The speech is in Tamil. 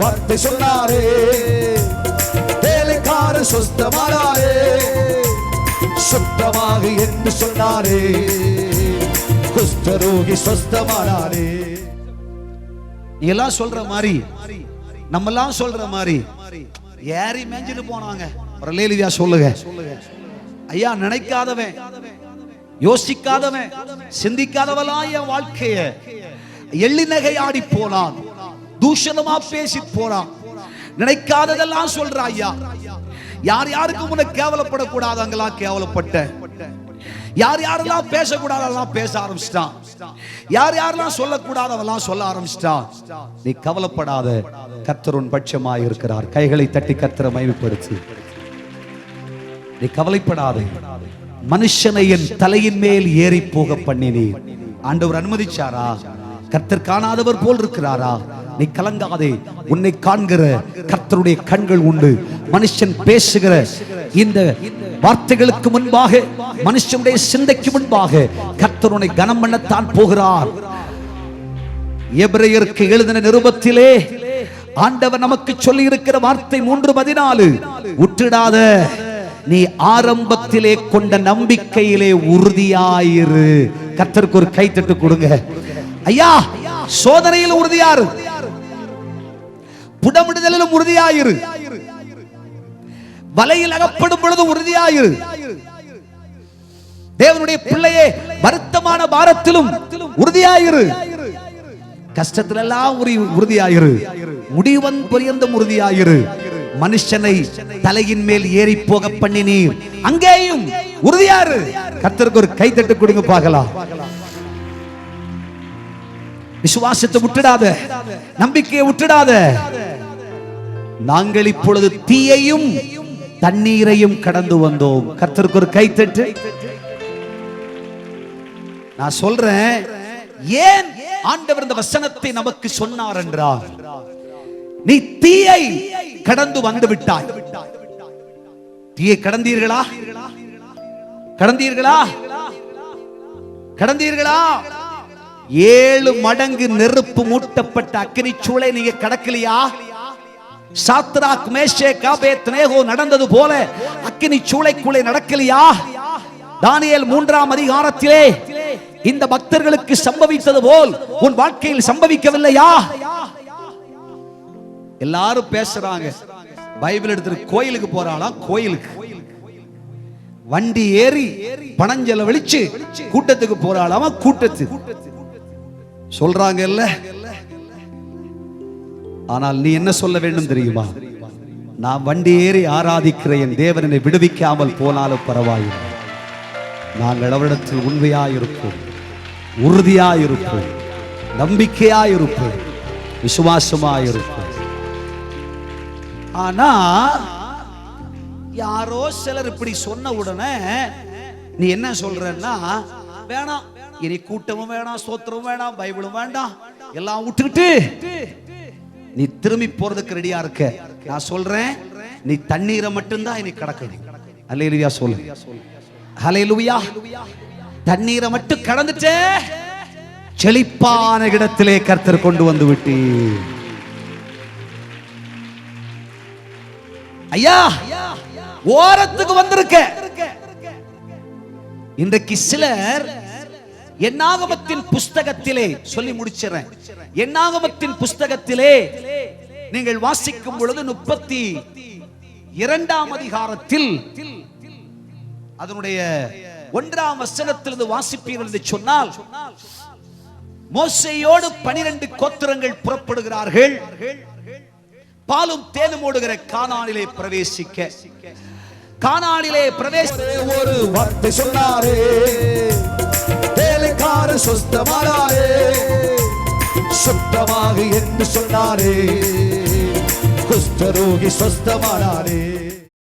வார்த்தை சொன்னாரே, வேலைக்காரன் சொஸ்தமானாரே, சுத்தமாக என்று சொன்னாரே, குஷ்டரோகி சொஸ்தமானாரே. எல்லாம் சொல்ற மாதிரி, நம்ம எல்லாம் சொல்ற மாதிரி ஏறி மேஞ்சிட்டு போனாங்க. ஒரு லேலியா சொல்லுங்க. ஐயா, நினைக்காதவன், யோசிக்காதவன், சிந்திக்காதவெல்லாம் என் வாழ்க்கைய எள்ளி நகையாடி போனான், தூஷணமா பேசி போனான், நினைக்காததெல்லாம் சொல்ற. ஐயா, யார் யாருக்கு முன்ன கேவலப்படக்கூடாது அங்கெல்லாம் கேவலப்பட்ட, யார் யாரெல்லாம் பேசக்கூடாதெல்லாம் பேச ஆரம்பிச்சிட்டான், யார் யாரெல்லாம் சொல்லக்கூடாதவெல்லாம் சொல்ல ஆரம்பிச்சிட்டான். நீ கவலைப்படாத, கர்த்தர் உன் பட்சமாய் இருக்கிறார். கைகளை தட்டி கர்த்தரை மகிமைப்படுத்து. நீ கவலைப்படாதே. மனுஷனை என் தலையின் மேல் ஏறி போக பண்ணினீர். ஆண்டவர் அனுமதிச்சாரா? கர்த்தர் காணாதவர் போல் இருக்கிறாரா? நீ கலங்காதே. உன்னை காண்கிற கர்த்தருடைய கண்கள் உண்டு. மனுஷன் பேசுகிற இந்த வார்த்தைகளுக்கு முன்பாக, மனுஷனுடைய சிந்தைக்கு முன்பாக கர்த்தர் உன்னை கனம் பண்ணத்தான் போகிறார். எபிரேயருக்கு எழுதின நிருபத்திலே ஆண்டவர் நமக்கு சொல்லி இருக்கிற வார்த்தை 3:14, உற்றிடாத, நீ ஆரம்பத்திலே கொண்ட நம்பிக்கையிலே உறுதியாயிரு. கர்த்தருக்கு ஒரு கைத்தட்டு கொடுங்க. ஐயா, சோதனையில் உறுதியாரு, புடமிடுதலிலும் உறுதியாயிரு, வலையில் அகப்படும் பொழுது உறுதியாயிரு. தேவனுடைய பிள்ளையே, வருத்தமான பாரத்திலும் உறுதியாயிரு, கஷ்டத்திலெல்லாம் உறுதியாயிரு, முடிவன் பரியந்தம் உறுதியாயிரு. மனுஷனை தலையின் மேல் ஏறி போக பண்ணினீர், அங்கேயும் உறுதியாரு. கர்த்தருக்கு ஒரு கைத்தட்டு கொடுங்க பார்க்கலாம். விசுவாசத்தை விட்டுடாத, நம்பிக்கையை விட்டுடாத. நாங்கள் இப்பொழுது தீயையும் தண்ணீரையும் கடந்து வந்தோம். கர்த்தருக்கு ஒரு கைத்தட்டு. நான் சொல்றேன், ஏன் ஆண்டவர் இந்த வசனத்தை நமக்கு சொன்னார் என்றால், நீ தீயை கடந்து வந்து விட்டாய். தீயை கடந்தீர்களா? கடந்தீர்களா? கடந்தீர்களா? 7 மடங்கு நெருப்பு மூட்டப்பட்ட அக்கினி சூளை நீங்க கடக்கலையா? சாத்ராக், மேஷேக், ஆபேத்நேகோ நடந்தது போல அக்கினி சூளைக்குள்ளே நடக்கலையா? தானியேல் 3ஆம் அதிகாரத்திலே இந்த பக்தர்களுக்கு சம்பவித்தது போல் உன் வாழ்க்கையில் சம்பவிக்கவில்லையா? எல்லாரும் பேசுறாங்க. பைபிள் எடுத்து கோயிலுக்கு போறாளாம். கோயிலுக்கு வண்டி ஏறி பணஞ்சல வெளிச்சு கூட்டத்துக்கு போறாளாமா. கூட்டத்துக்கு சொல்றாங்க இல்ல. ஆனால் நீ என்ன சொல்ல வேண்டும் தெரியுமா? நான் வண்டி ஏறி ஆராதிக்கிற என் தேவன் என்னை விடுவிக்காமல் போனாலும் பரவாயில்லை, நாங்கள் அவரிடத்தில் உண்மையாயிருப்போம், உறுதியாயிருப்போம், நம்பிக்கையாயிருப்போம், விசுவாசமாயிருப்போம். ஆனா யாரோ சிலர் இப்படி சொன்ன உடனே நீ என்ன சொல்றன்னா, வேணாம், இனி கூட்டமும் வேணாம், ஸ்தோத்திரமும் வேணாம், பைபிளும் வேண்டாம், எல்லாம் விட்டுக்கிட்டு நீ திரும்பி போறதுக்கு ரெடியா இருக்க. நான் சொல்றேன், நீ தண்ணீரை மட்டும்தான் இனி கடக்கணும். அல்லேலூயா சொல்லு. ஹல்லேலூயா. தண்ணீரை மட்டும் கடந்துட்டே செழிப்பான இடத்திலே கர்த்தர் கொண்டு வந்து விட்டு. ஐயா, ஓரத்துக்கு வந்திருக்க. இன்றைக்கு சிலர் என்னாகமத்தின் புஸ்தகத்திலே சொல்லி முடிச்சிறேன். என்னாகமத்தின் புஸ்தகத்திலே நீங்கள் வாசிக்கும் பொழுது 32ஆம் அதிகாரத்தில் அதனுடைய 1ஆம் வசனத்திலிருந்து வாசிப்பீர்கள் என்று சொன்னால், மோசேயோடு 12 கோத்திரங்கள் புறப்படுகிறார்கள் பாலும் தேனும் ஓடுகிற கானானிலே பிரவேசிக்க. கானானிலே ஒரு வார்த்தை சொன்னாரே, வேலைக்காரன் சொஸ்தமானாரே, சுத்தமாக என்று சொன்னாரே, குஷ்டரோகி சொஸ்தமானாரே.